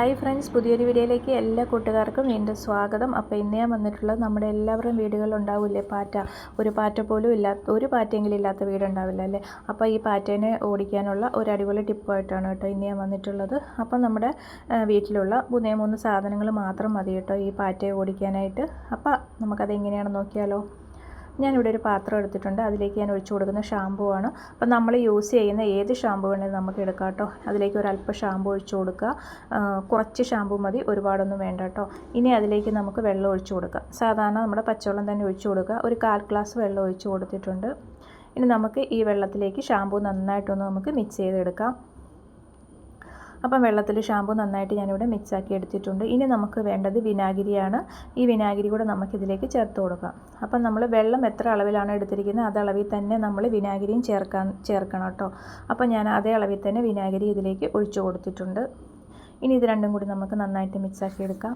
Hi friends, പുതിയൊരു വീഡിയോയിലേക്ക് എല്ലാ കൂട്ടുകാർക്കും വീണ്ടും സ്വാഗതം. അപ്പോൾ ഇന്ന് ഞാൻ വന്നിട്ടുള്ളത് നമ്മുടെ എല്ലാവരുടെയും വീടുകളിലുണ്ടാവില്ലേ പാറ്റ. ഒരു പാറ്റ പോലും ഇല്ലാത്ത, ഒരു പാറ്റയെങ്കിലും ഇല്ലാത്ത വീടുണ്ടാവില്ല അല്ലേ. അപ്പോൾ ഈ പാറ്റേനെ ഓടിക്കാനുള്ള ഒരു അടിപൊളി ടിപ്പായിട്ടാണ് കേട്ടോ ഇന്ന് ഞാൻ വന്നിട്ടുള്ളത്. അപ്പം നമ്മുടെ വീട്ടിലുള്ള 3 സാധനങ്ങൾ മാത്രം മതി കേട്ടോ ഈ പാറ്റയെ ഓടിക്കാനായിട്ട്. അപ്പോൾ നമുക്കതെങ്ങനെയാണെന്ന് നോക്കിയാലോ. ഞാനിവിടെ ഒരു പാത്രം എടുത്തിട്ടുണ്ട്. അതിലേക്ക് ഞാൻ ഒഴിച്ചു കൊടുക്കുന്ന ഷാമ്പൂ ആണ്. അപ്പം നമ്മൾ യൂസ് ചെയ്യുന്ന ഏത് ഷാമ്പൂ വേണമെങ്കിലും നമുക്ക് എടുക്കാം കേട്ടോ. അതിലേക്ക് ഒരല്പം ഷാമ്പൂ ഒഴിച്ചു കൊടുക്കുക. കുറച്ച് ഷാമ്പൂ മതി, ഒരുപാടൊന്നും വേണ്ട കേട്ടോ. ഇനി അതിലേക്ക് നമുക്ക് വെള്ളം ഒഴിച്ചു കൊടുക്കാം. സാധാരണ നമ്മുടെ പച്ചവെള്ളം തന്നെ ഒഴിച്ചു കൊടുക്കുക. ഒരു 1/4 ഗ്ലാസ് വെള്ളം ഒഴിച്ചു കൊടുത്തിട്ടുണ്ട്. ഇനി നമുക്ക് ഈ വെള്ളത്തിലേക്ക് ഷാമ്പൂ നന്നായിട്ടൊന്ന് നമുക്ക് മിക്സ് ചെയ്തെടുക്കാം. അപ്പം വെള്ളത്തിൽ ഷാമ്പൂ നന്നായിട്ട് ഞാനിവിടെ മിക്സാക്കി എടുത്തിട്ടുണ്ട്. ഇനി നമുക്ക് വേണ്ടത് വിനാഗിരിയാണ്. ഈ വിനാഗിരി കൂടെ നമുക്കിതിലേക്ക് ചേർത്ത് കൊടുക്കാം. അപ്പം നമ്മൾ വെള്ളം എത്ര അളവിലാണ് എടുത്തിരിക്കുന്നത് അത് അളവിൽ തന്നെ നമ്മൾ വിനാഗിരിയും ചേർക്കണം കേട്ടോ. അപ്പം ഞാൻ അതേ അളവിൽ തന്നെ വിനാഗിരി ഇതിലേക്ക് ഒഴിച്ചു കൊടുത്തിട്ടുണ്ട്. ഇനി ഇത് രണ്ടും കൂടി നമുക്ക് നന്നായിട്ട് മിക്സാക്കി എടുക്കാം.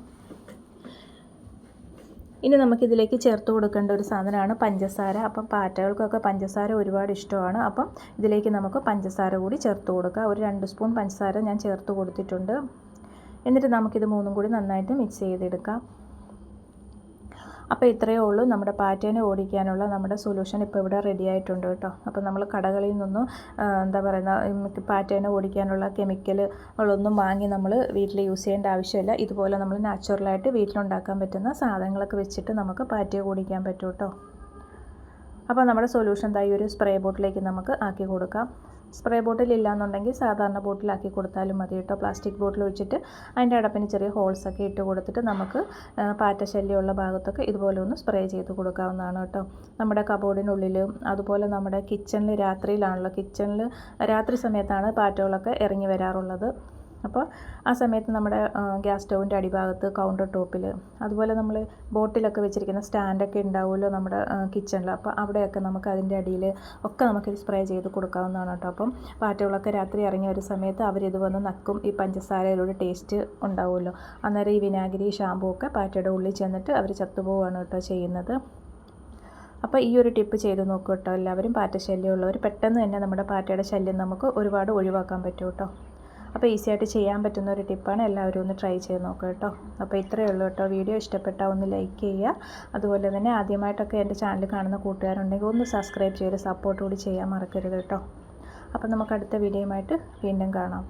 ഇനി നമുക്കിതിലേക്ക് ചേർത്ത് കൊടുക്കേണ്ട ഒരു സാധനമാണ് പഞ്ചസാര. അപ്പം പാറ്റകൾക്കൊക്കെ പഞ്ചസാര ഒരുപാട് ഇഷ്ടമാണ്. അപ്പം ഇതിലേക്ക് നമുക്ക് പഞ്ചസാര കൂടി ചേർത്ത് കൊടുക്കുക. ഒരു 2 സ്പൂൺ പഞ്ചസാര ഞാൻ ചേർത്ത് കൊടുത്തിട്ടുണ്ട്. എന്നിട്ട് നമുക്കിത് മൂന്നും കൂടി നന്നായിട്ട് മിക്സ് ചെയ്തെടുക്കാം. അപ്പോൾ ഇത്രയേ ഉള്ളൂ, നമ്മുടെ പാറ്റേനെ ഓടിക്കാനുള്ള നമ്മുടെ സൊല്യൂഷൻ ഇപ്പോൾ ഇവിടെ റെഡി ആയിട്ടുണ്ട് കേട്ടോ. അപ്പോൾ നമ്മൾ കടകളിൽ നിന്നും എന്താ പറയുന്ന പാറ്റേനെ ഓടിക്കാനുള്ള കെമിക്കലുകളൊന്നും വാങ്ങി നമ്മൾ വീട്ടിൽ യൂസ് ചെയ്യേണ്ട ആവശ്യമില്ല. ഇതുപോലെ നമ്മൾ നാച്ചുറലായിട്ട് വീട്ടിലുണ്ടാക്കാൻ പറ്റുന്ന സാധനങ്ങളൊക്കെ വെച്ചിട്ട് നമുക്ക് പാറ്റയെ ഓടിക്കാൻ പറ്റും കേട്ടോ. അപ്പോൾ നമ്മുടെ സൊല്യൂഷൻ ഈ ഒരു സ്പ്രേ ബോട്ടിലേക്ക് നമുക്ക് ആക്കി കൊടുക്കാം. സ്പ്രേ ബോട്ടിൽ ഇല്ലാന്നുണ്ടെങ്കിൽ സാധാരണ ബോട്ടിലാക്കി കൊടുത്താലും മതി കേട്ടോ. പ്ലാസ്റ്റിക് ബോട്ടിൽ വെച്ചിട്ട് അതിൻ്റെ അടപ്പിന് ചെറിയ ഹോൾസൊക്കെ ഇട്ട് കൊടുത്തിട്ട് നമുക്ക് പാറ്റ ശല്യമുള്ള ഭാഗത്തൊക്കെ ഇതുപോലെ ഒന്ന് സ്പ്രേ ചെയ്ത് കൊടുക്കാവുന്നതാണ് കേട്ടോ. നമ്മുടെ കബോർഡിനുള്ളിലും അതുപോലെ നമ്മുടെ കിച്ചണിൽ രാത്രി സമയത്താണ് പാറ്റകളൊക്കെ ഇറങ്ങി വരാറുള്ളത്. അപ്പോൾ ആ സമയത്ത് നമ്മുടെ ഗ്യാസ് സ്റ്റൗവിൻ്റെ അടിഭാഗത്ത് കൗണ്ടർ ടോപ്പിൽ അതുപോലെ നമ്മൾ ബോട്ടിലൊക്കെ വെച്ചിരിക്കുന്ന സ്റ്റാൻഡൊക്കെ ഉണ്ടാവുമല്ലോ നമ്മുടെ കിച്ചണിൽ. അപ്പോൾ അവിടെയൊക്കെ നമുക്ക് അതിൻ്റെ അടിയിൽ ഒക്കെ നമുക്കിത് സ്പ്രേ ചെയ്ത് കൊടുക്കാവുന്നതാണ് കേട്ടോ. അപ്പം പാറ്റകളൊക്കെ രാത്രി ഇറങ്ങി വരുന്ന സമയത്ത് അവരിത് വന്ന് നക്കും. ഈ പഞ്ചസാരയിലൂടെ ടേസ്റ്റ് ഉണ്ടാവുമല്ലോ. അന്നേരം ഈ വിനാഗിരി ഷാമ്പൂ ഒക്കെ പാറ്റയുടെ ഉള്ളിൽ ചെന്നിട്ട് അവർ ചത്തുപോവുകയാണ് കേട്ടോ ചെയ്യുന്നത്. അപ്പോൾ ഈ ഒരു ടിപ്പ് ചെയ്ത് നോക്കൂ കേട്ടോ. എല്ലാവരും പാറ്റ ശല്യമുള്ളവർ പെട്ടെന്ന് തന്നെ നമ്മുടെ പാറ്റയുടെ ശല്യം നമുക്ക് ഒരുപാട് ഒഴിവാക്കാൻ പറ്റും കേട്ടോ. അപ്പോൾ ഈസി ആയിട്ട് ചെയ്യാൻ പറ്റുന്ന ഒരു ടിപ്പാണ്. എല്ലാവരും ഒന്ന് ട്രൈ ചെയ്ത് നോക്കുക കേട്ടോ. അപ്പോൾ ഇത്രയേ ഉള്ളൂ കേട്ടോ. വീഡിയോ ഇഷ്ടപ്പെട്ടാൽ ഒന്ന് ലൈക്ക് ചെയ്യുക. അതുപോലെ തന്നെ ആദ്യമായിട്ടൊക്കെ എൻ്റെ ചാനൽ കാണുന്ന കൂട്ടുകാരുണ്ടെങ്കിൽ ഒന്ന് സബ്സ്ക്രൈബ് ചെയ്ത് സപ്പോർട്ട് കൂടി ചെയ്യാൻ മറക്കരുത് കേട്ടോ. അപ്പോൾ നമുക്ക് അടുത്ത വീഡിയോയുമായിട്ട് വീണ്ടും കാണാം.